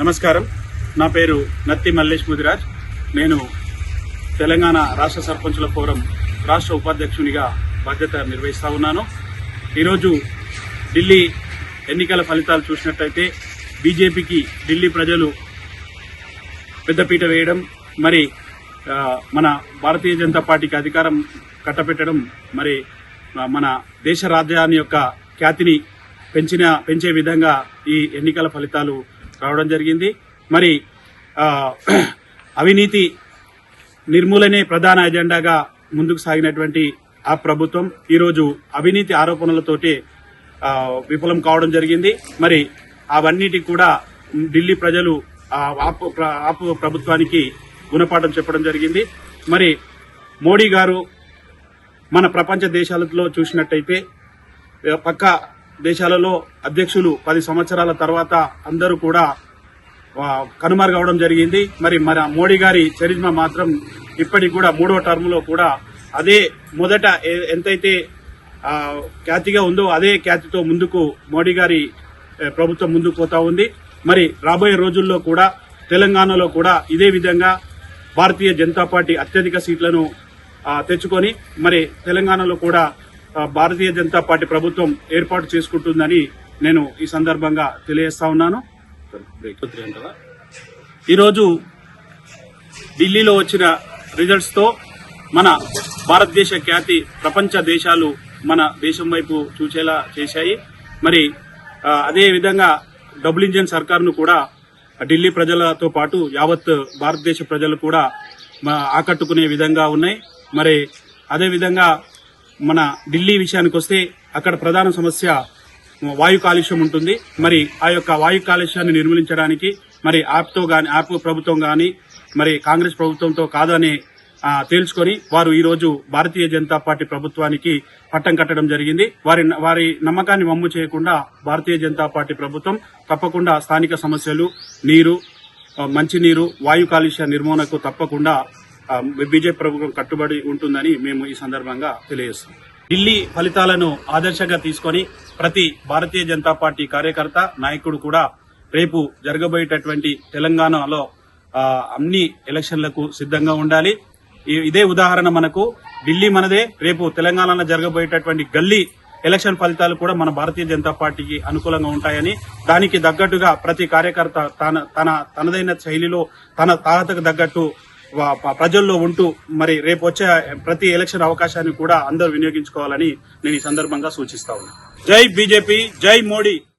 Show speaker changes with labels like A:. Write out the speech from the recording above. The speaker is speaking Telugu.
A: నమస్కారం. నా పేరు నత్తి మల్లేష్ ముదిరాజ్. నేను తెలంగాణ రాష్ట్ర సర్పంచుల ఫోరం రాష్ట్ర ఉపాధ్యక్షునిగా బాధ్యత నిర్వహిస్తా ఉన్నాను. ఈరోజు ఢిల్లీ ఎన్నికల ఫలితాలు చూసినట్లయితే బీజేపీకి ఢిల్లీ ప్రజలు పెద్దపీట వేయడం, మరి మన భారతీయ జనతా పార్టీకి అధికారం కట్టబెట్టడం, మరి మన దేశ రాజ్యాన్ని యొక్క ఖ్యాతిని పెంచే విధంగా ఈ ఎన్నికల ఫలితాలు రావడం జరిగింది. మరి అవినీతి నిర్మూలనే ప్రధాన ఎజెండాగా ముందుకు సాగినటువంటి ఆ ప్రభుత్వం ఈరోజు అవినీతి ఆరోపణలతోటి విఫలం కావడం జరిగింది. మరి అవన్నిటి కూడా ఢిల్లీ ప్రజలు ఆపు ప్రభుత్వానికి గుణపాఠం చెప్పడం జరిగింది. మరి మోడీ గారు మన ప్రపంచ దేశాలలో చూసినట్టయితే పక్క దేశాలలో అధ్యక్షులు 10 సంవత్సరాల తర్వాత అందరూ కూడా కనుమరుగవడం జరిగింది. మరి మన మోడీ గారి చరిత్ర మాత్రం ఇప్పటికి కూడా 3వ టర్మ్ లో కూడా అదే మొదట ఎంతైతే ఖ్యాతిగా ఉందో అదే ఖ్యాతితో ముందుకు మోడీ గారి ప్రభుత్వం ముందుకు పోతా ఉంది. మరి రాబోయే రోజుల్లో కూడా తెలంగాణలో కూడా ఇదే విధంగా భారతీయ జనతా పార్టీ అత్యధిక సీట్లను తెచ్చుకొని మరి తెలంగాణలో కూడా భారతీయ జనతా పార్టీ ప్రభుత్వం ఏర్పాటు చేసుకుంటుందని నేను ఈ సందర్భంగా తెలియజేస్తా ఉన్నాను. ఈరోజు ఢిల్లీలో వచ్చిన రిజల్ట్స్ తో మన భారతదేశ ఖ్యాతి ప్రపంచ దేశాలు మన దేశం వైపు చూసేలా చేశాయి. మరి అదే విధంగా డబుల్ ఇంజిన్ సర్కారును కూడా ఢిల్లీ ప్రజలతో పాటు యావత్ భారతదేశ ప్రజలు కూడా ఆకట్టుకునే విధంగా ఉన్నాయి. మరి అదే విధంగా మన ఢిల్లీ విషయానికి వస్తే అక్కడ ప్రధాన సమస్య వాయు కాలుష్యం ఉంటుంది. మరి ఆ యొక్క వాయు కాలుష్యాన్ని నిర్మూలించడానికి మరి యాప్ ప్రభుత్వం గాని మరి కాంగ్రెస్ ప్రభుత్వంతో కాదని తేల్చుకొని వారు ఈ రోజు భారతీయ జనతా పార్టీ ప్రభుత్వానికి పట్టం కట్టడం జరిగింది. వారి నమ్మకాన్ని వమ్ము చేయకుండా భారతీయ జనతా పార్టీ ప్రభుత్వం తప్పకుండా స్థానిక సమస్యలు, నీరు, మంచినీరు, వాయు కాలుష్య నిర్మూలనకు తప్పకుండా బీజేపీ ప్రభుత్వం కట్టుబడి ఉంటుందని మేము ఈ సందర్భంగా తెలియజేస్తాం. ఢిల్లీ ఫలితాలను ఆదర్శంగా తీసుకొని ప్రతి భారతీయ జనతా పార్టీ కార్యకర్త, నాయకుడు కూడా రేపు జరగబోయేటటువంటి తెలంగాణలో అన్ని ఎలక్షన్లకు సిద్ధంగా ఉండాలి. ఇదే ఉదాహరణ మనకు ఢిల్లీ మనదే. రేపు తెలంగాణలో జరగబోయేటటువంటి గల్లీ ఎలక్షన్ ఫలితాలు కూడా మన భారతీయ జనతా పార్టీకి అనుకూలంగా ఉంటాయని, దానికి తగ్గట్టుగా ప్రతి కార్యకర్త తనదైన శైలిలో తన తాహతకు తగ్గట్టు ప్రజల్లో ఉంటూ మరి రేపు వచ్చే ప్రతి ఎలక్షన్ అవకాశాన్ని కూడా అందరూ వినియోగించుకోవాలని నేను ఈ సందర్భంగా సూచిస్తా ఉన్నాను. జై బీజేపీ, జై మోడీ.